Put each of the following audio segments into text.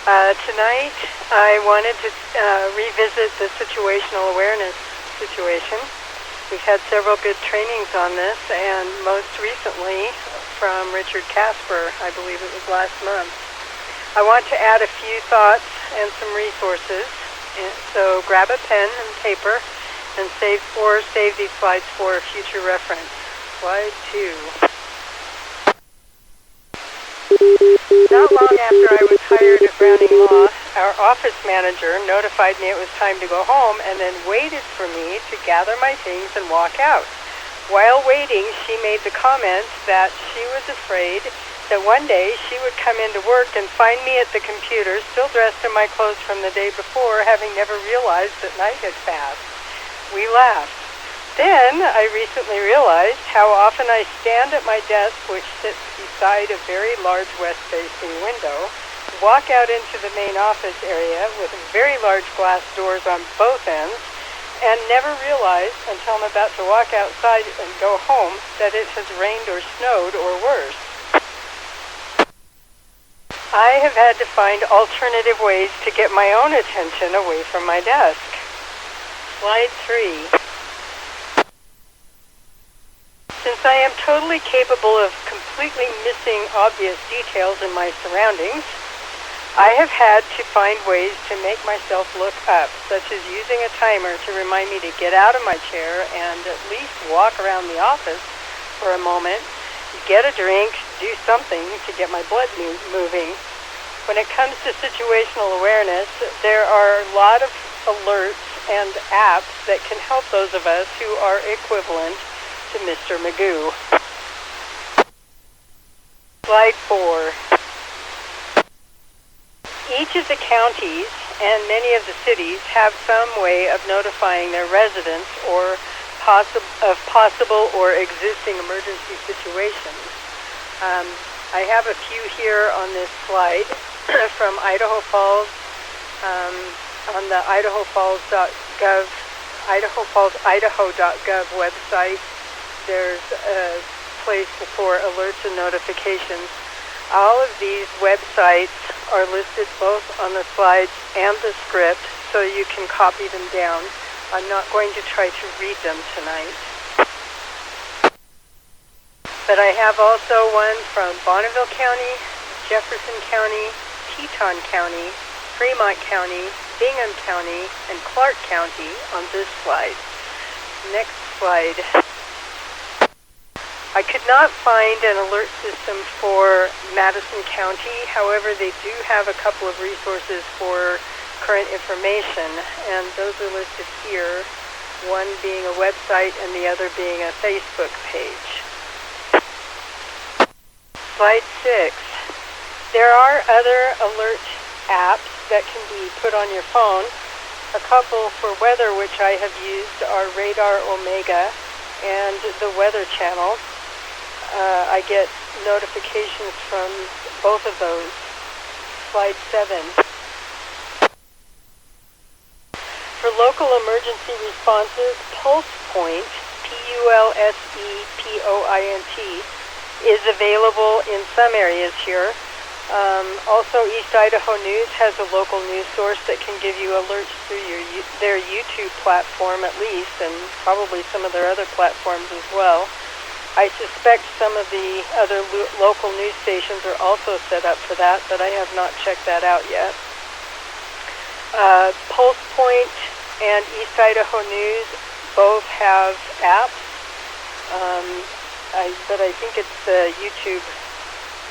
Tonight, I wanted to revisit the situational awareness situation. We've had several good trainings on this, and most recently from Richard Casper, I believe it was last month. I want to add a few thoughts and some resources, so grab a pen and paper and save these slides for future reference. Slide 2. Not long after I was hired at Browning Law, our office manager notified me it was time to go home and then waited for me to gather my things and walk out. While waiting, she made the comment that she was afraid that one day she would come into work and find me at the computer, still dressed in my clothes from the day before, having never realized that night had passed. We laughed. Then I recently realized how often I stand at my desk, which sits beside a very large west-facing window, walk out into the main office area with very large glass doors on both ends, and never realize until I'm about to walk outside and go home that it has rained or snowed or worse. I have had to find alternative ways to get my own attention away from my desk. Slide 3. Since I am totally capable of completely missing obvious details in my surroundings, I have had to find ways to make myself look up, such as using a timer to remind me to get out of my chair and at least walk around the office for a moment, get a drink, do something to get my blood moving. When it comes to situational awareness, there are a lot of alerts and apps that can help those of us who are equivalent to Mr. Magoo. Slide 4. Each of the counties and many of the cities have some way of notifying their residents of possible or existing emergency situations. I have a few here on this slide from Idaho Falls, on the idaho.gov website. There's a place for alerts and notifications. All of these websites are listed both on the slides and the script, so you can copy them down. I'm not going to try to read them tonight. But I have also one from Bonneville County, Jefferson County, Teton County, Fremont County, Bingham County, and Clark County on this slide. Next slide. I could not find an alert system for Madison County. However, they do have a couple of resources for current information, and those are listed here, one being a website and the other being a Facebook page. Slide 6. There are other alert apps that can be put on your phone. A couple for weather which I have used are Radar Omega and the Weather Channel. I get notifications from both of those. Slide 7. For local emergency responses, PulsePoint, PulsePoint, is available in some areas here. Also, East Idaho News has a local news source that can give you alerts through their YouTube platform at least, and probably some of their other platforms as well. I suspect some of the other local news stations are also set up for that, but I have not checked that out yet. PulsePoint and East Idaho News both have apps, but I think it's the YouTube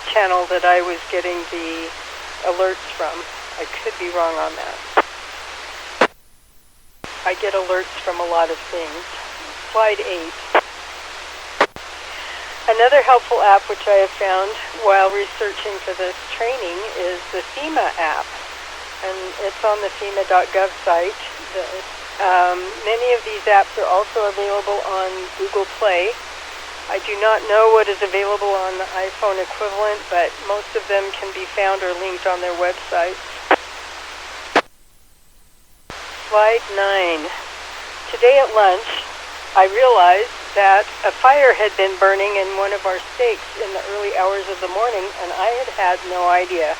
channel that I was getting the alerts from. I could be wrong on that. I get alerts from a lot of things. Slide 8. Another helpful app which I have found while researching for this training is the FEMA app, and it's on the FEMA.gov site. Many of these apps are also available on Google Play. I do not know what is available on the iPhone equivalent, but most of them can be found or linked on their websites. Slide 9. Today at lunch, I realized that a fire had been burning in one of our steaks in the early hours of the morning, and I had had no idea.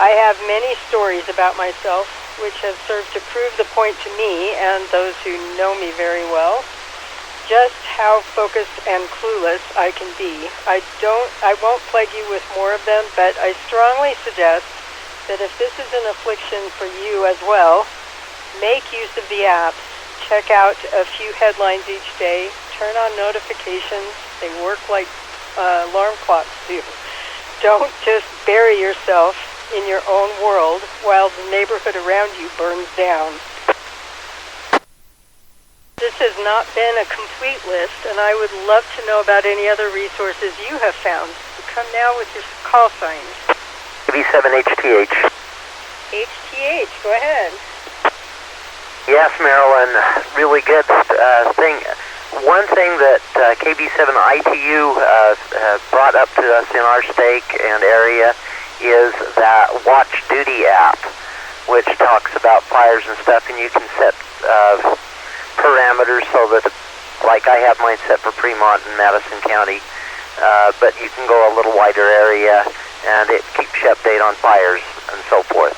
I have many stories about myself which have served to prove the point to me and those who know me very well just how focused and clueless I can be. I won't plague you with more of them, but I strongly suggest that if this is an affliction for you as well, make use of the apps. Check out a few headlines each day. Turn on notifications. They work like alarm clocks do. Don't just bury yourself in your own world while the neighborhood around you burns down. This has not been a complete list, and I would love to know about any other resources you have found. So come now with your call signs. KB7HTH. HTH, go ahead. Yes, Marilyn, really good thing. One thing that KB7ITU brought up to us in our stake and area is that Watch Duty app, which talks about fires and stuff, and you can set parameters so that, like I have mine set for Fremont and Madison County, but you can go a little wider area, and it keeps you updated on fires and so forth.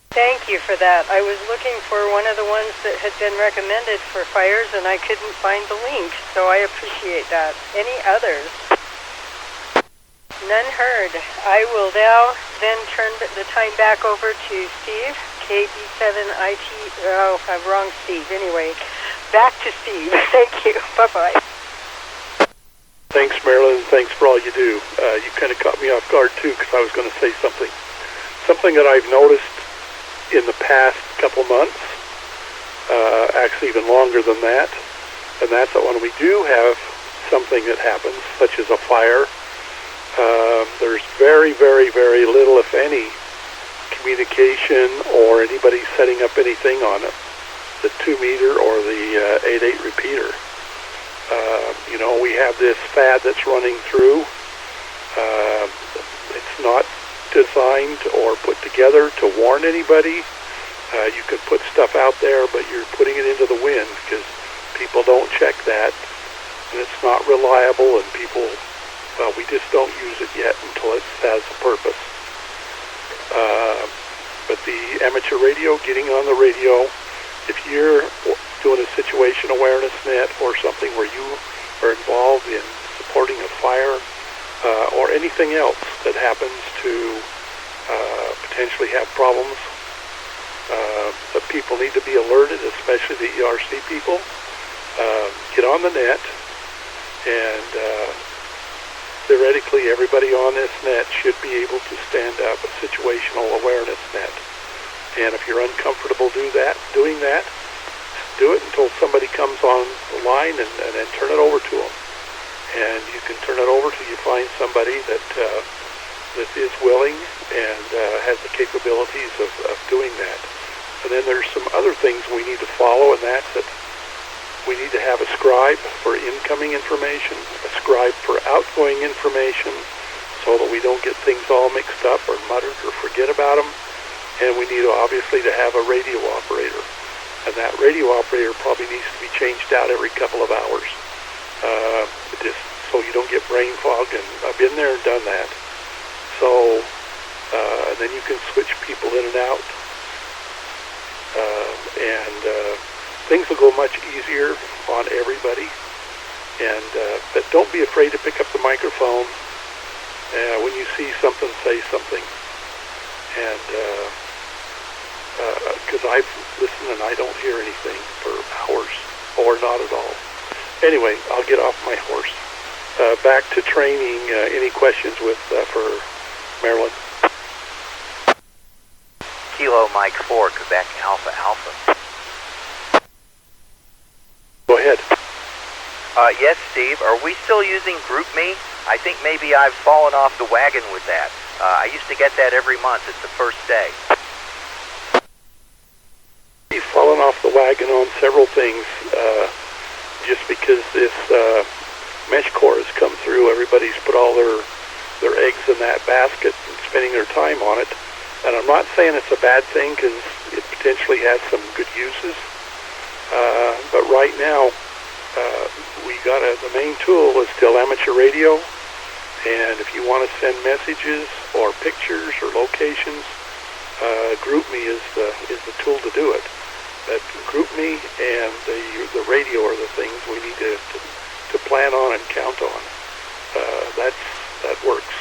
Thank you for that. I was looking for one of the ones that had been recommended for fires, and I couldn't find the link, so I appreciate that. Any others? None heard. I will now then turn the time back over to Steve, KB7IT. Oh, I'm wrong, Steve. Anyway, back to Steve. Thank you. Bye-bye. Thanks, Marilyn. Thanks for all you do. You kind of caught me off guard, too, because I was going to say something. Something that I've noticed in the past couple months, actually even longer than that, and that's that when we do have something that happens, such as a fire, there's very, very, very little, if any, communication or anybody setting up anything on it, the 2-meter or the 8.8 repeater. You know, we have this fad that's running through. It's not designed or put together to warn anybody. You can put stuff out there, but you're putting it into the wind because people don't check that, and it's not reliable, and people, well, we just don't use it yet until it has a purpose. But the amateur radio, getting on the radio, if you're doing a situation awareness net or something where you are involved in supporting a fire or anything else that happens to potentially have problems, the people need to be alerted, especially the ERC people. Get on the net, and theoretically everybody on this net should be able to stand up a situational awareness net. And if you're uncomfortable doing that, do it until somebody comes on the line, and then turn it over to them. And you can turn it over till you find somebody that is willing and has the capabilities of doing that. And then there's some other things we need to follow, and that's that we need to have a scribe for incoming information, a scribe for outgoing information, so that we don't get things all mixed up or muttered or forget about them. And we need obviously to have a radio operator. And that radio operator probably needs to be changed out every couple of hours, just so you don't get brain fog. And I've been there and done that. So, and then you can switch people in and out, and things will go much easier on everybody. And but don't be afraid to pick up the microphone. When you see something, say something. And because I've listened and I don't hear anything for hours, or not at all. Anyway, I'll get off my horse. Back to training. Any questions for Marilyn? Kilo Mike 4, Quebec Alpha Alpha. Go ahead. Yes, Steve. Are we still using GroupMe? I think maybe I've fallen off the wagon with that. I used to get that every month. It's the first day. You've fallen off the wagon on several things. Just because this mesh core has come through, everybody's put all their eggs in that basket and spending their time on it. And I'm not saying it's a bad thing, because it potentially has some good uses. But right now, the main tool is still amateur radio, And if you want to send messages or pictures or locations, GroupMe is the tool to do it. But GroupMe and the radio are the things we need to plan on and count on. That works.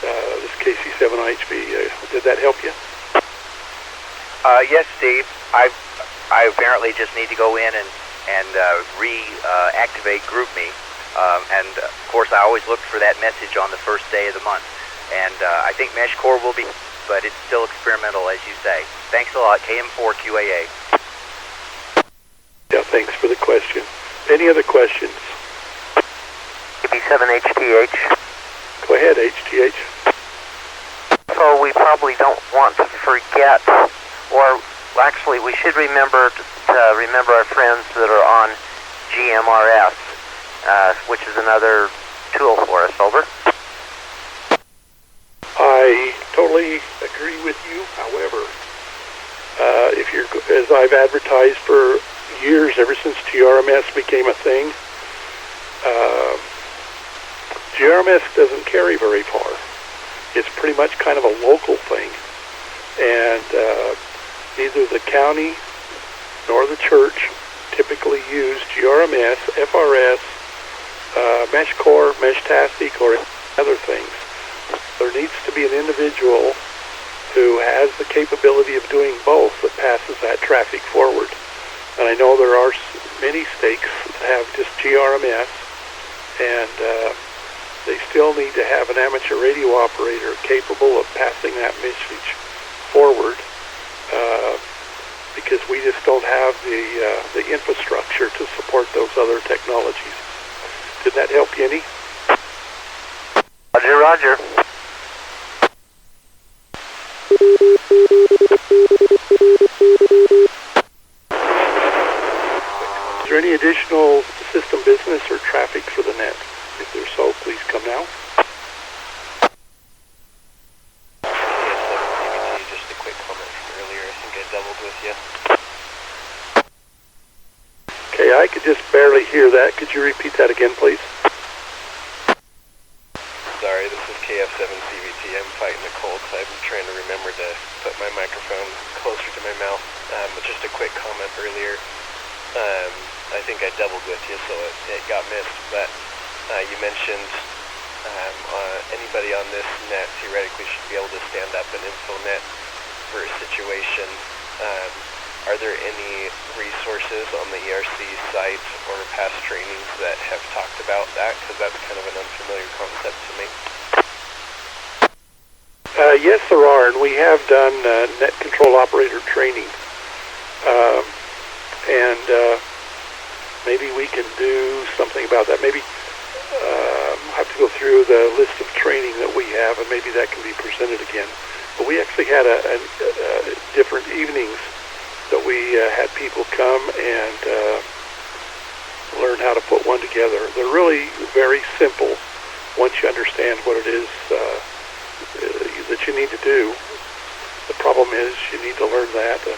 This KC7IHB, did that help you? Yes, Steve. I apparently just need to go in and reactivate GroupMe. And of course, I always look for that message on the first day of the month. And I think MeshCore will be, but it's still experimental, as you say. Thanks a lot, KM4QAA. Yeah, thanks for the question. Any other questions? KB7HTH. Go ahead, HTH. So we probably don't want to forget, or actually we should remember to remember our friends that are on GMRS, which is another tool for us. Over. I totally agree with you. However, if you're, as I've advertised for years, ever since GRMS became a thing, GRMS doesn't carry very far. It's pretty much kind of a local thing, and neither the county nor the church typically use GRMS, FRS, MeshCore, MeshTastic, or other things. There needs to be an individual who has the capability of doing both that passes that traffic forward. And I know there are many stakes that have just GRMS, and they still need to have an amateur radio operator capable of passing that message forward, because we just don't have the infrastructure to support those other technologies. Did that help you any? Roger, roger. Is there any additional system business or traffic for the net? If there's so, please come now. Just a quick comment from earlier. I think I doubled with you. Okay, I could just barely hear that. Could you repeat that again, please? Sorry, this is KF7CVT. I'm fighting a cold, so I'm trying to remember to put my microphone closer to my mouth. But just a quick comment earlier. I think I doubled with you, so it got missed. But you mentioned anybody on this net theoretically should be able to stand up an InfoNet for a situation. Are there any resources on the ERC site or past trainings that have talked about that? Because that's kind of an unfamiliar concept to me. Yes, there are, and we have done net control operator training. And maybe we can do something about that. Maybe have to go through the list of training that we have, and maybe that can be presented again. But we actually had a different evenings that we had people come and learn how to put one together. They're really very simple once you understand what it is that you need to do. The problem is you need to learn that, and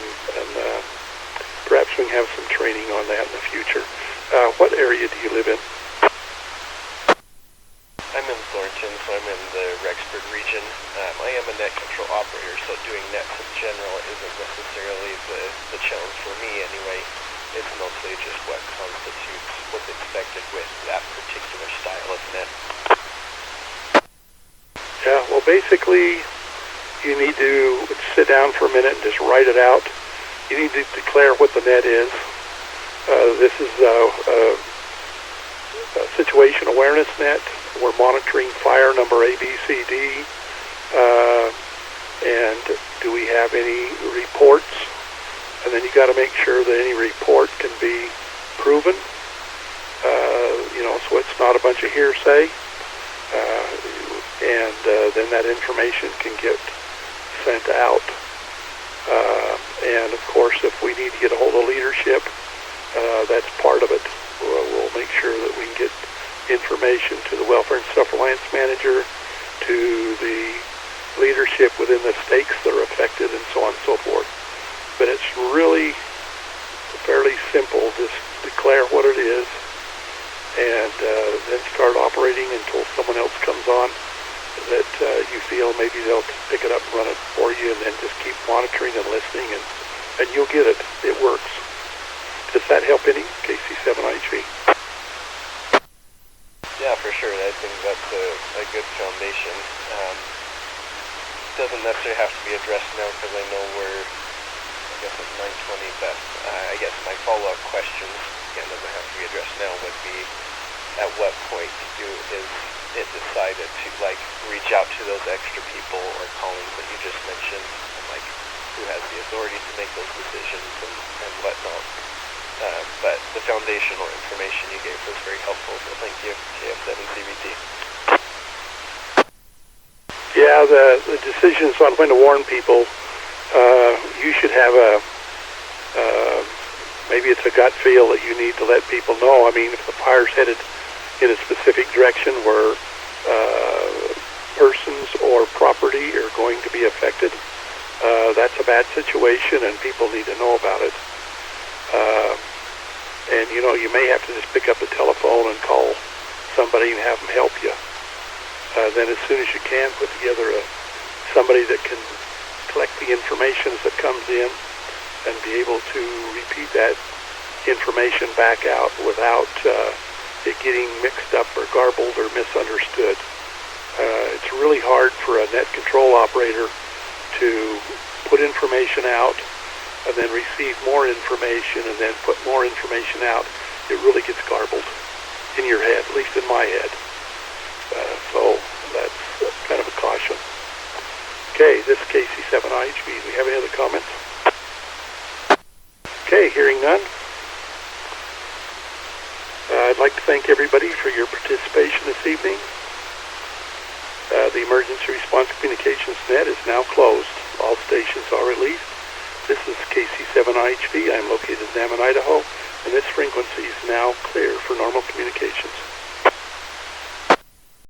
perhaps we can have some training on that in the future. What area do you live in? I'm in Thornton, so I'm in the Rexburg region. I am a net control operator, so doing nets in general isn't necessarily the challenge for me anyway. It's mostly just what constitutes what's expected with that particular style of net. Yeah, well, basically, you need to sit down for a minute and just write it out. You need to declare what the net is. This is a situation awareness net. We're monitoring fire number ABCD. And do we have any reports? And then you got to make sure that any report can be proven. So it's not a bunch of hearsay. And then that information can get sent out. And of course, if we need to get a hold of leadership, that's part of it. We'll make sure that we can get information to the welfare and self-reliance manager, to the leadership within the stakes that are affected, and so on and so forth. But it's really fairly simple. Just declare what it is, and then start operating until someone else comes on that you feel maybe they'll pick it up and run it for you, and then just keep monitoring and listening, and you'll get it. It works. Does that help any, KC7IG? Yeah, for sure. I think that's a good foundation. Doesn't necessarily have to be addressed now because I know I guess it's 9:20, but I guess my follow-up questions, again, doesn't have to be addressed now, would be at what point is it decided to, like, reach out to those extra people or callings that you just mentioned, and, like, who has the authority to make those decisions and whatnot. But the foundational information you gave was very helpful, so thank you, KF7CVT. Yeah, the decisions on when to warn people, you should have maybe it's a gut feel that you need to let people know. I mean, if the fire's headed in a specific direction where persons or property are going to be affected, that's a bad situation and people need to know about it. And, you know, you may have to just pick up the telephone and call somebody and have them help you. Then as soon as you can, put together somebody that can collect the information as it comes in and be able to repeat that information back out without it getting mixed up or garbled or misunderstood. It's really hard for a net control operator to put information out and then receive more information and then put more information out. It really gets garbled in your head, at least in my head. So that's kind of a caution. Okay, this is KC7IHB. Do we have any other comments? Okay, hearing none. I'd like to thank everybody for your participation this evening. The Emergency Response Communications Net is now closed. All stations are released. This is KC7IHB. I'm located in Idaho, and this frequency is now clear for normal communications.